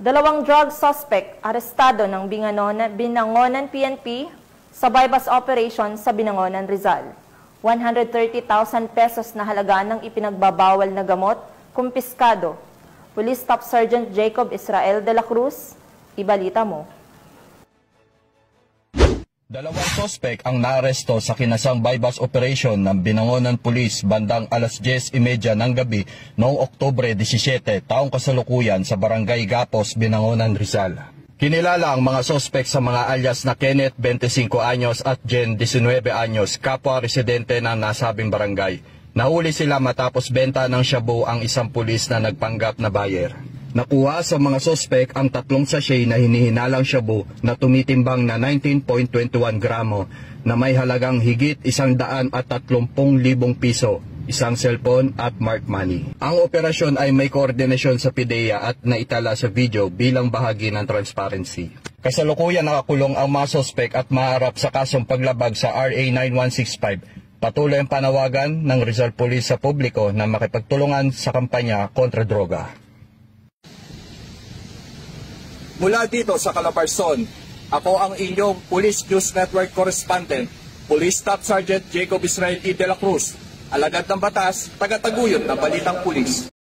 Dalawang drug suspect arestado ng Binangonan PNP sa bypass operation sa Binangonan, Rizal. 130,000 pesos na halaga ng ipinagbabawal na gamot, kumpiskado. Police Staff Sergeant Jacob Israel de la Cruz, ibalita mo. Dalawang sospek ang naaresto sa kinasang bypass operation ng Binangonan Police bandang alas 10:30 ng gabi noong Oktubre 17, taong kasalukuyan sa Barangay Gapos, Binangonan, Rizal. Kinilala ang mga sospek sa mga alias na Kenneth, 25 anyos at Jen, 19 anyos, kapwa residente ng nasabing barangay. Nahuli sila matapos benta ng shabu ang isang pulis na nagpanggap na buyer. Nakuha sa mga sospek ang 3 sachet na hinihinalang shabu na tumitimbang na 19.21 gramo na may halagang higit 130,000 piso, isang cellphone at marked money. Ang operasyon ay may koordinasyon sa PIDEA at naitala sa video bilang bahagi ng transparency. Kasalukuyan nakakulong ang mga sospek at maharap sa kasong paglabag sa RA 9165. Patuloy ang panawagan ng Rizal Police sa publiko na makipagtulungan sa kampanya kontra droga. Mula dito sa Calabarzon, ako ang inyong Police News Network Correspondent, Police Staff Sergeant Jacob Israel de la Cruz, alagad ng batas, tagataguyod ng balitang pulis.